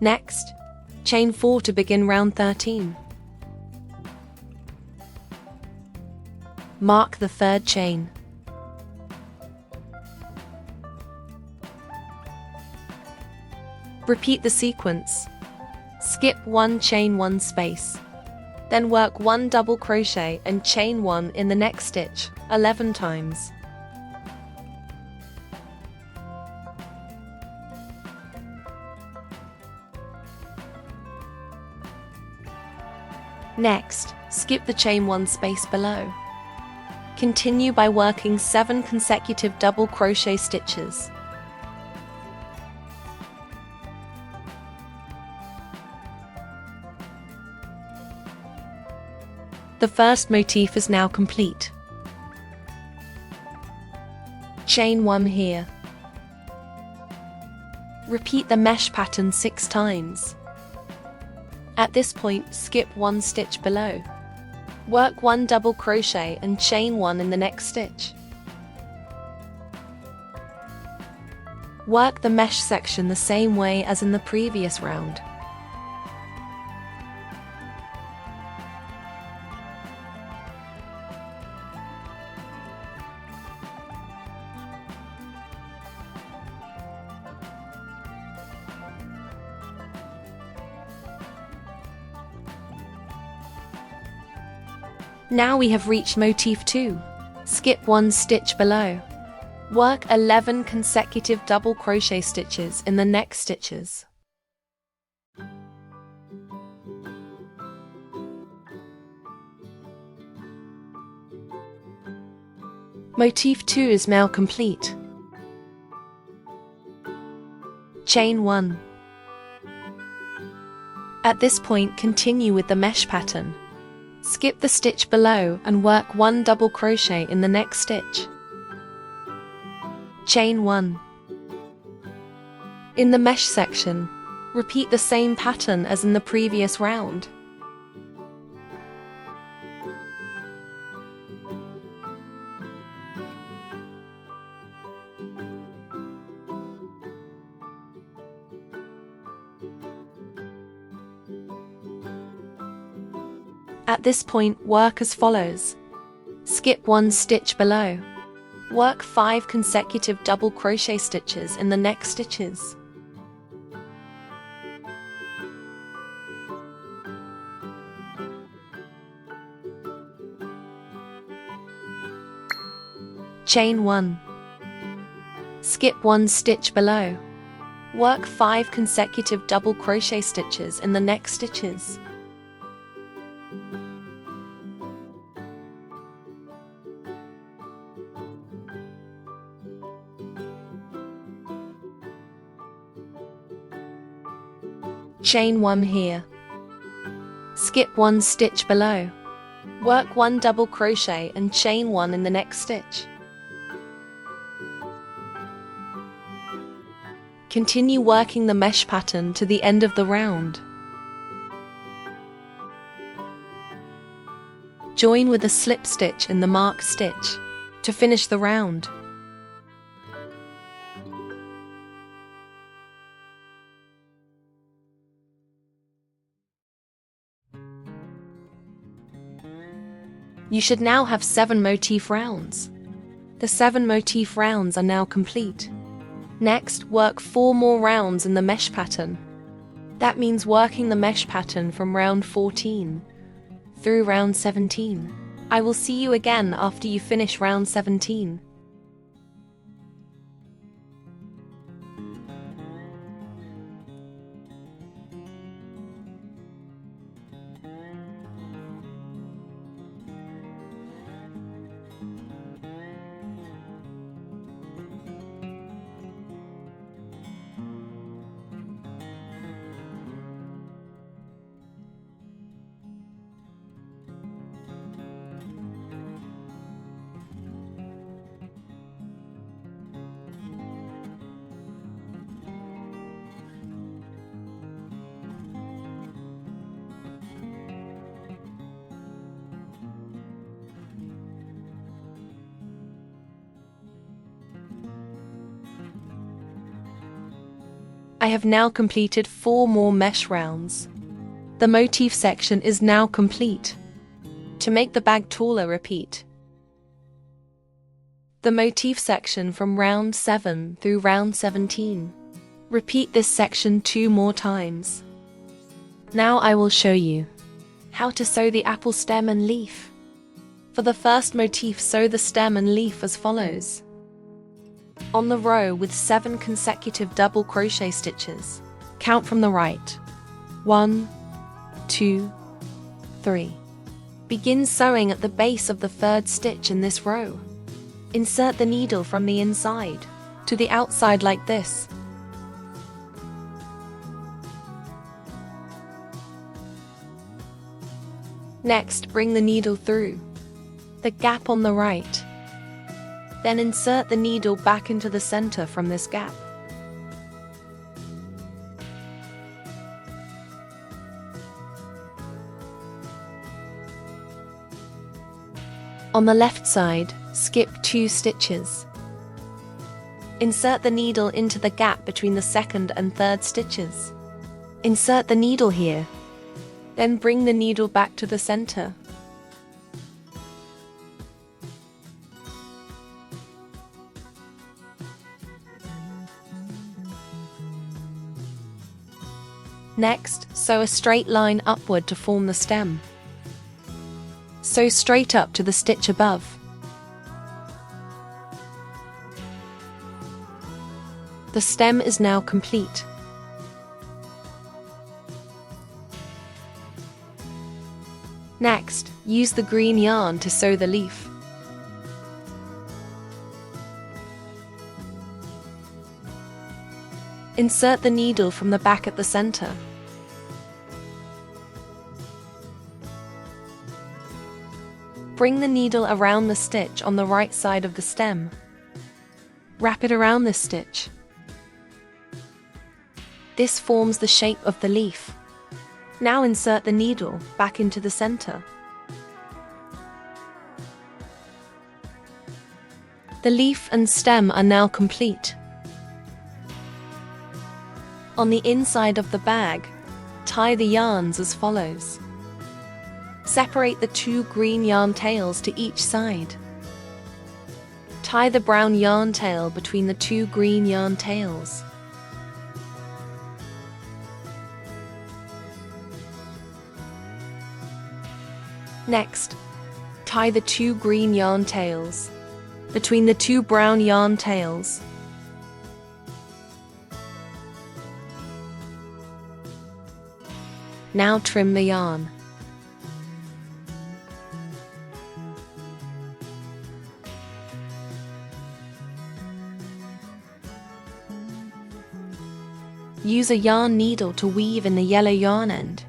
Next, chain 4 to begin round 13. Mark the third chain. Repeat the sequence. Skip 1 chain 1 space. Then work 1 double crochet and chain 1 in the next stitch 11 times. Next, skip the chain 1 space below. Continue by working 7 consecutive double crochet stitches. The first motif is now complete. Chain 1 here. Repeat the mesh pattern 6 times. At this point, skip 1 stitch below. Work 1 double crochet and chain 1 in the next stitch. Work the mesh section the same way as in the previous round. Now we have reached motif 2. Skip 1 stitch below. Work 11 consecutive double crochet stitches in the next stitches. Motif 2 is now complete. Chain 1. At this point, continue with the mesh pattern. Skip the stitch below and work 1 double crochet in the next stitch. Chain 1. In the mesh section, repeat the same pattern as in the previous round. At this point, work as follows. Skip 1 stitch below. Work 5 consecutive double crochet stitches in the next stitches. Chain 1. Skip 1 stitch below. Work 5 consecutive double crochet stitches in the next stitches. Chain 1 here. Skip 1 stitch below. Work 1 double crochet and chain 1 in the next stitch. Continue working the mesh pattern to the end of the round. Join with a slip stitch in the marked stitch to finish the round. You should now have 7 motif rounds. The 7 motif rounds are now complete. Next, work 4 more rounds in the mesh pattern. That means working the mesh pattern from round 14 through round 17. I will see you again after you finish round 17. I have now completed 4 more mesh rounds. The motif section is now complete. To make the bag taller, repeat the motif section from round 7 through round 17. Repeat this section 2 more times. Now I will show you how to sew the apple stem and leaf. For the first motif, sew the stem and leaf as follows. On the row with 7 consecutive double crochet stitches, count from the right. 1, 2, 3. Begin sewing at the base of the 3rd stitch in this row. Insert the needle from the inside to the outside like this. Next, bring the needle through the gap on the right. Then insert the needle back into the center from this gap. On the left side, skip 2 stitches. Insert the needle into the gap between the 2nd and 3rd stitches. Insert the needle here. Then bring the needle back to the center. Next, sew a straight line upward to form the stem. Sew straight up to the stitch above. The stem is now complete. Next, use the green yarn to sew the leaf. Insert the needle from the back at the center. Bring the needle around the stitch on the right side of the stem. Wrap it around this stitch. This forms the shape of the leaf. Now insert the needle back into the center. The leaf and stem are now complete. On the inside of the bag, tie the yarns as follows. Separate the 2 green yarn tails to each side. Tie the brown yarn tail between the 2 green yarn tails. Next, tie the 2 green yarn tails between the 2 brown yarn tails. Now trim the yarn. Use a yarn needle to weave in the yellow yarn end.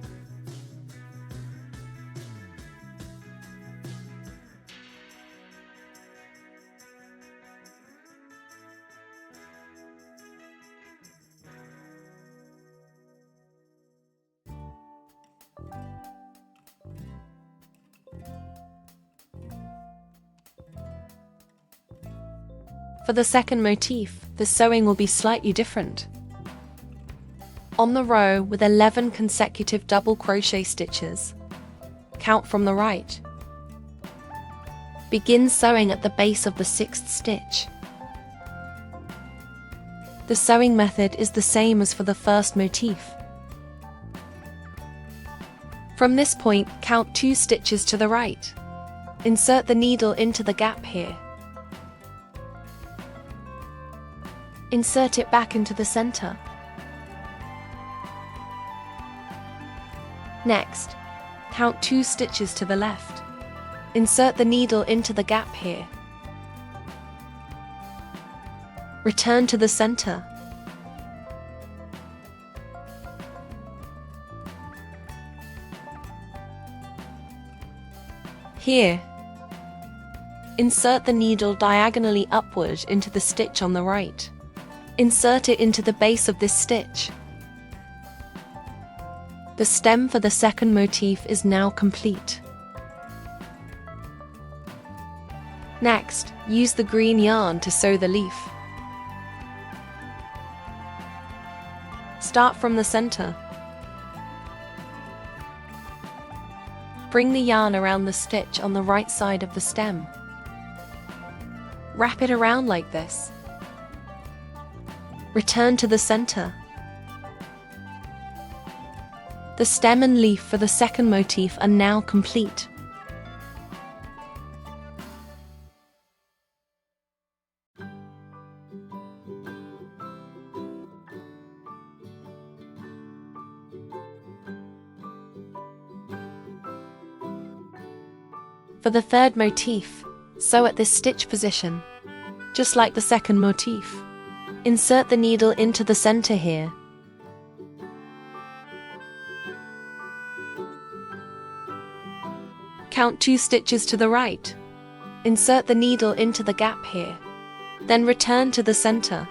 For the second motif, the sewing will be slightly different. On the row with 11 consecutive double crochet stitches, count from the right. Begin sewing at the base of the 6th stitch. The sewing method is the same as for the first motif. From this point, count 2 stitches to the right. Insert the needle into the gap here. Insert it back into the center. Next, count 2 stitches to the left. Insert the needle into the gap here. Return to the center. Here, insert the needle diagonally upward into the stitch on the right. Insert it into the base of this stitch. The stem for the second motif is now complete. Next, use the green yarn to sew the leaf. Start from the center. Bring the yarn around the stitch on the right side of the stem. Wrap it around like this. Return to the center. The stem and leaf for the second motif are now complete. For the third motif, sew at this stitch position, just like the second motif. Insert the needle into the center here. Count 2 stitches to the right. Insert the needle into the gap here. Then return to the center.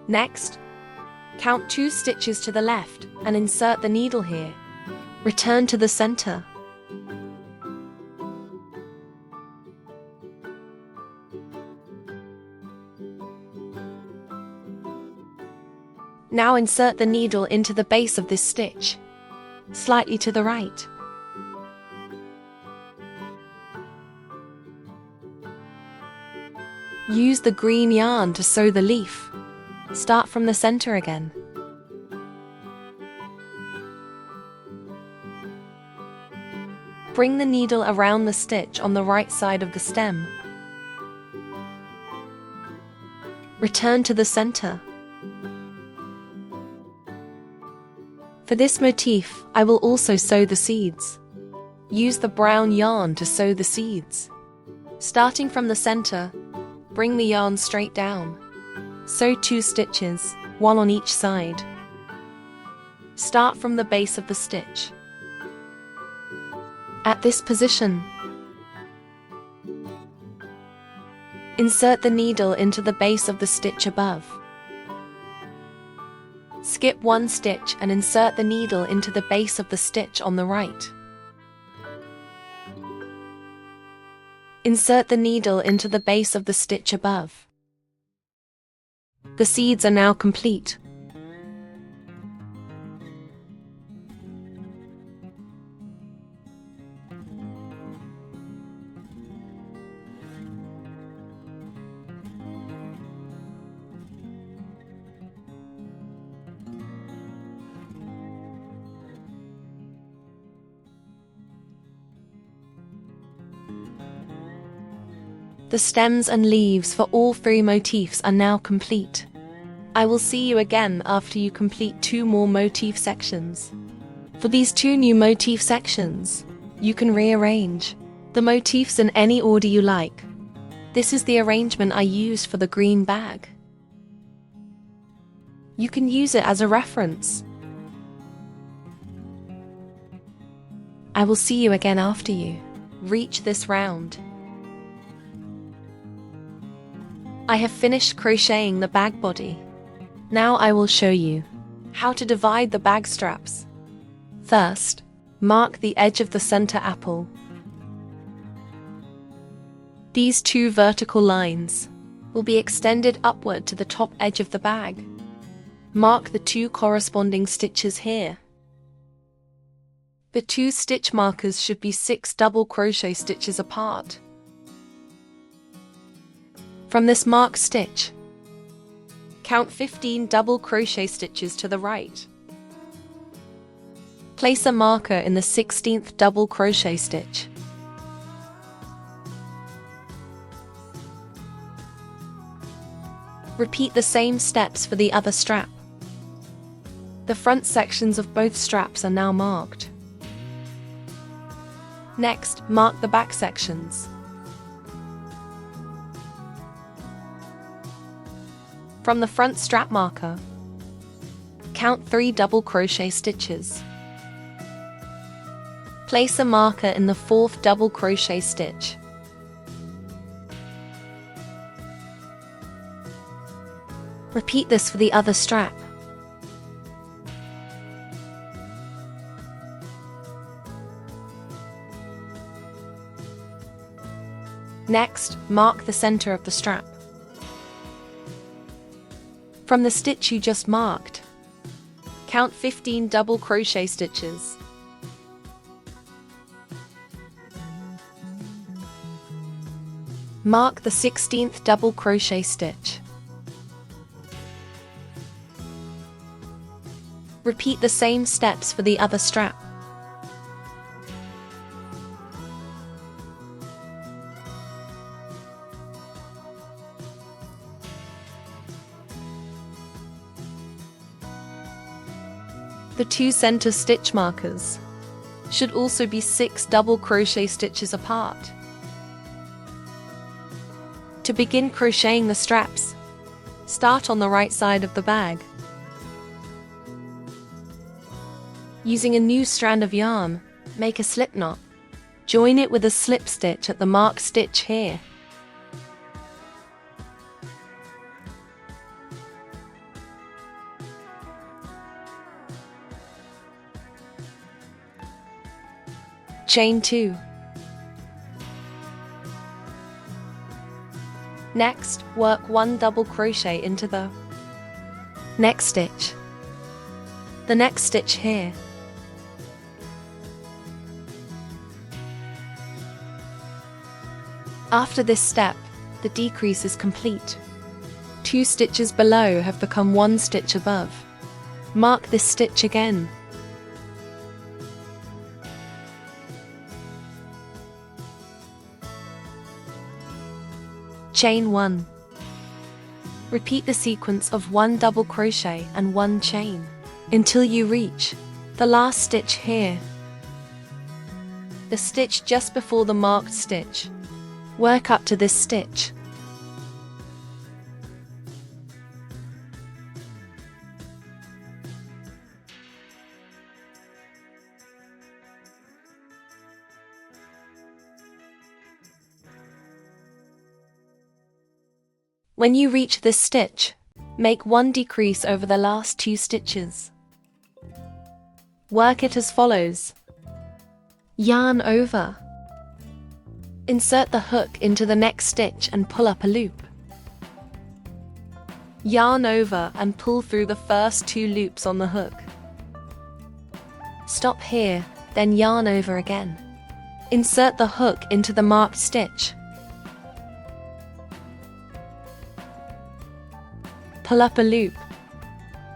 Next, count 2 stitches to the left and insert the needle here. Return to the center. Now insert the needle into the base of this stitch, slightly to the right. Use the green yarn to sew the leaf. Start from the center again. Bring the needle around the stitch on the right side of the stem. Return to the center. For this motif, I will also sew the seeds. Use the brown yarn to sew the seeds. Starting from the center, bring the yarn straight down. Sew 2 stitches, 1 on each side. Start from the base of the stitch. At this position, insert the needle into the base of the stitch above. Skip 1 stitch and insert the needle into the base of the stitch on the right. Insert the needle into the base of the stitch above. The seeds are now complete. The stems and leaves for all 3 motifs are now complete. I will see you again after you complete 2 more motif sections. For these 2 new motif sections, you can rearrange the motifs in any order you like. This is the arrangement I used for the green bag. You can use it as a reference. I will see you again after you reach this round. I have finished crocheting the bag body. Now I will show you how to divide the bag straps. First, mark the edge of the center apple. These 2 vertical lines will be extended upward to the top edge of the bag. Mark the 2 corresponding stitches here. The 2 stitch markers should be 6 double crochet stitches apart. From this marked stitch, count 15 double crochet stitches to the right. Place a marker in the 16th double crochet stitch. Repeat the same steps for the other strap. The front sections of both straps are now marked. Next, mark the back sections. From the front strap marker, count 3 double crochet stitches. Place a marker in the 4th double crochet stitch. Repeat this for the other strap. Next, mark the center of the strap. From the stitch you just marked, Count 15 double crochet stitches. Mark the 16th double crochet stitch. Repeat the same steps for the other strap. The two center stitch markers should also be 6 double crochet stitches apart. To begin crocheting the straps, start on the right side of the bag. Using a new strand of yarn, make a slip knot. Join it with a slip stitch at the marked stitch here. Chain 2. Next, work 1 double crochet into the next stitch. The next stitch here. After this step, the decrease is complete. 2 stitches below have become 1 stitch above. Mark this stitch again. Chain 1. Repeat the sequence of 1 double crochet and 1 chain until you reach the last stitch here, the stitch just before the marked stitch. Work up to this stitch. When you reach this stitch, make 1 decrease over the last 2 stitches. Work it as follows. Yarn over. Insert the hook into the next stitch and pull up a loop. Yarn over and pull through the first 2 loops on the hook. Stop here, then yarn over again. Insert the hook into the marked stitch. Pull up a loop.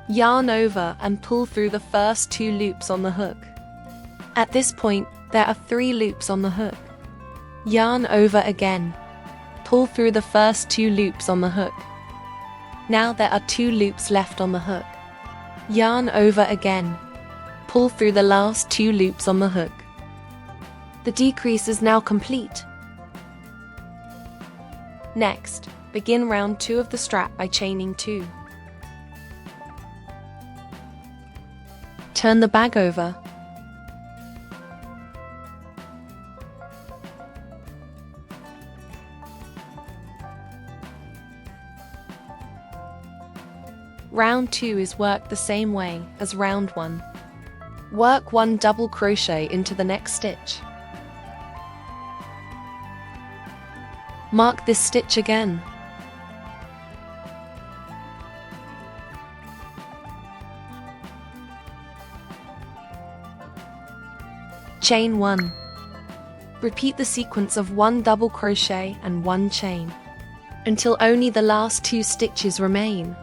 Yarn over and pull through the first 2 loops on the hook. At this point, there are 3 loops on the hook. Yarn over again. Pull through the first 2 loops on the hook. Now there are 2 loops left on the hook. Yarn over again. Pull through the last 2 loops on the hook. The decrease is now complete. Next, begin round 2 of the strap by chaining 2. Turn the bag over. Round 2 is worked the same way as round 1. Work 1 double crochet into the next stitch. Mark this stitch again. Chain 1. Repeat the sequence of 1 double crochet and 1 chain until only the last 2 stitches remain.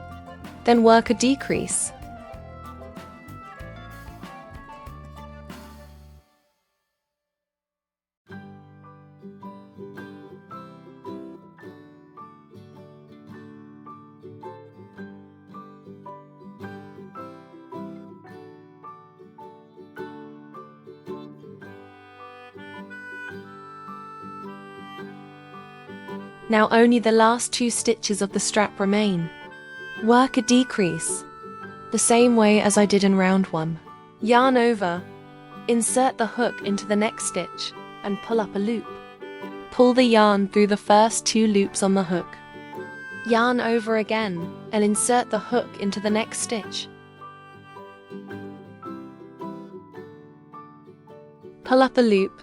Then work a decrease. Now only the last 2 stitches of the strap remain. Work a decrease, the same way as I did in round 1. Yarn over, insert the hook into the next stitch, and pull up a loop. Pull the yarn through the first 2 loops on the hook. Yarn over again, and insert the hook into the next stitch. Pull up a loop,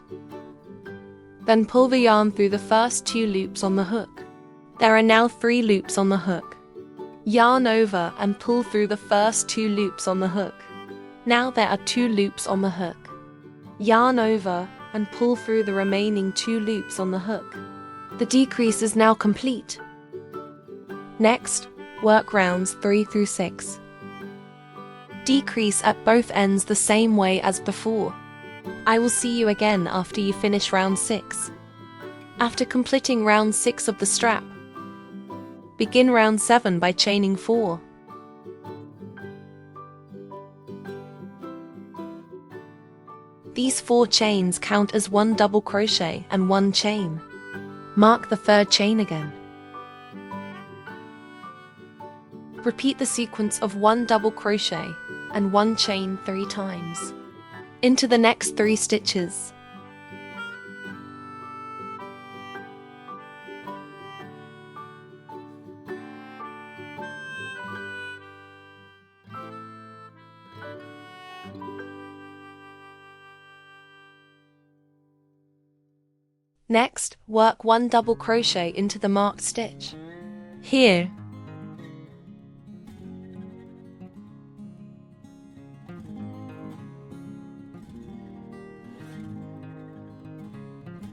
then pull the yarn through the first 2 loops on the hook. There are now 3 loops on the hook. Yarn over and pull through the first 2 loops on the hook. Now there are 2 loops on the hook. Yarn over and pull through the remaining 2 loops on the hook. The decrease is now complete. Next, work rounds 3 through 6. Decrease at both ends the same way as before. I will see you again after you finish round 6. After completing round 6 of the strap, begin round 7 by chaining 4. These 4 chains count as 1 double crochet and 1 chain. Mark the 3rd chain again. Repeat the sequence of 1 double crochet and 1 chain 3 times into the next 3 stitches. Next, work 1 double crochet into the marked stitch. Here,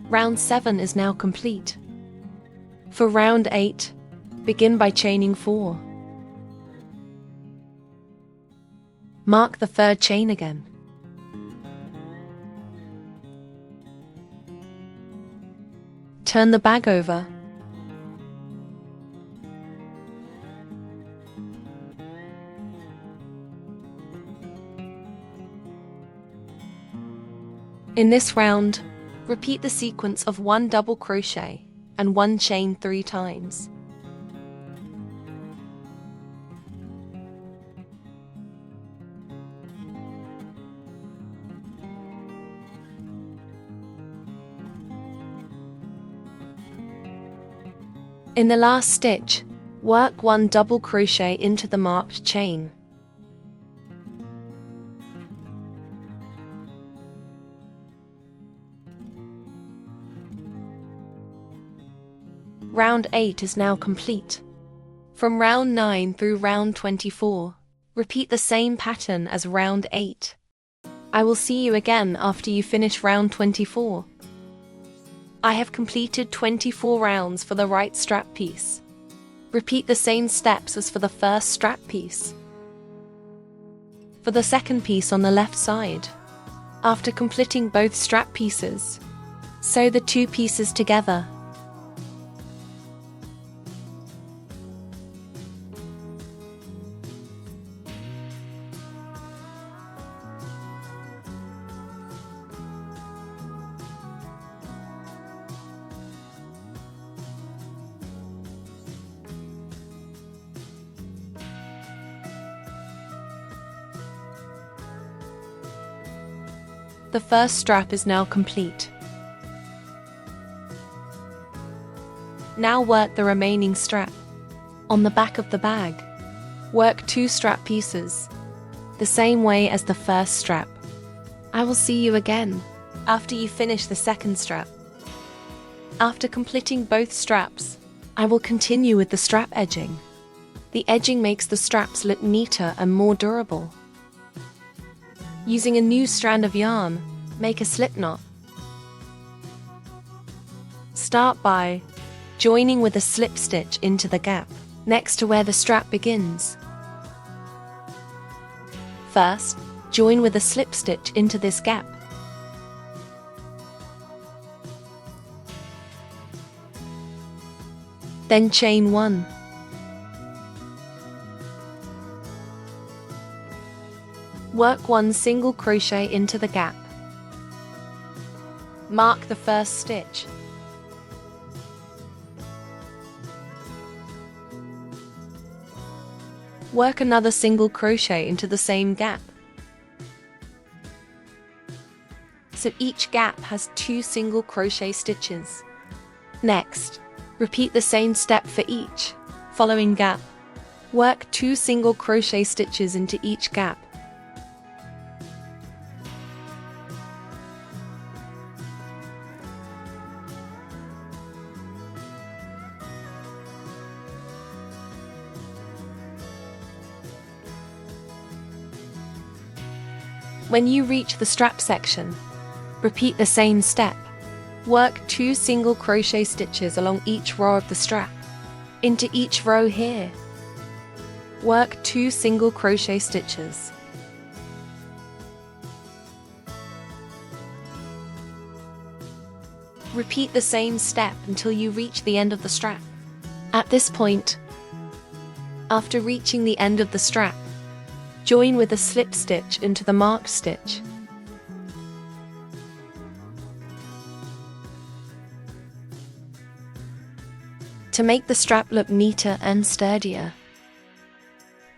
round 7 is now complete. For round 8, begin by chaining 4. Mark the 3rd chain again. Turn the bag over. In this round, repeat the sequence of 1 double crochet and 1 chain 3 times. In the last stitch, work 1 double crochet into the marked chain. Round 8 is now complete. From round 9 through round 24, repeat the same pattern as round 8. I will see you again after you finish round 24. I have completed 24 rounds for the right strap piece. Repeat the same steps as for the first strap piece. For the second piece on the left side, after completing both strap pieces, sew the 2 pieces together. The first strap is now complete. Now work the remaining strap. On the back of the bag, work 2 strap pieces, the same way as the first strap. I will see you again after you finish the second strap. After completing both straps, I will continue with the strap edging. The edging makes the straps look neater and more durable. Using a new strand of yarn, make a slip knot. Start by joining with a slip stitch into the gap next to where the strap begins. First, join with a slip stitch into this gap. Then chain 1. Work 1 single crochet into the gap. Mark the first stitch. Work another single crochet into the same gap. So each gap has 2 single crochet stitches. Next, repeat the same step for each following gap. Work 2 single crochet stitches into each gap. When you reach the strap section, repeat the same step. Work 2 single crochet stitches along each row of the strap. Into each row here, work 2 single crochet stitches. Repeat the same step until you reach the end of the strap. At this point, after reaching the end of the strap, join with a slip stitch into the marked stitch. To make the strap look neater and sturdier,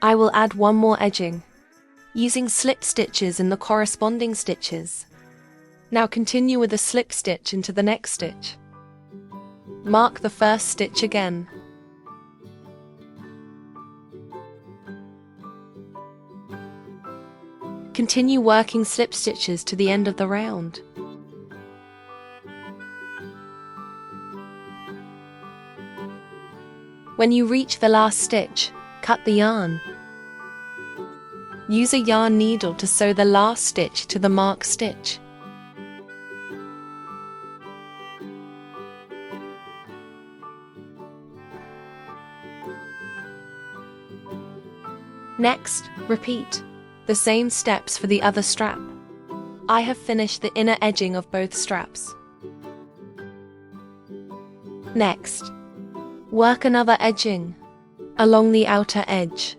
I will add one more edging, using slip stitches in the corresponding stitches. Now continue with a slip stitch into the next stitch. Mark the first stitch again. Continue working slip stitches to the end of the round. When you reach the last stitch, cut the yarn. Use a yarn needle to sew the last stitch to the marked stitch. Next, repeat the same steps for the other strap. I have finished the inner edging of both straps. Next, work another edging along the outer edge.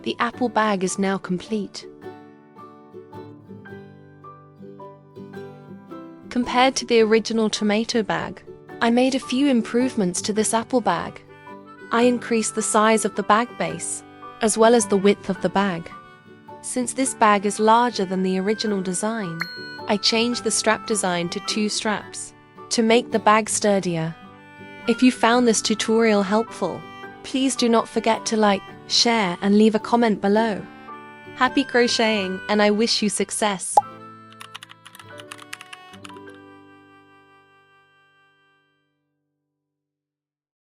The apple bag is now complete. Compared to the original tomato bag, I made a few improvements to this apple bag. I increased the size of the bag base, as well as the width of the bag. Since this bag is larger than the original design, I changed the strap design to 2 straps to make the bag sturdier. If you found this tutorial helpful, please do not forget to like, share, and leave a comment below. Happy crocheting, and I wish you success!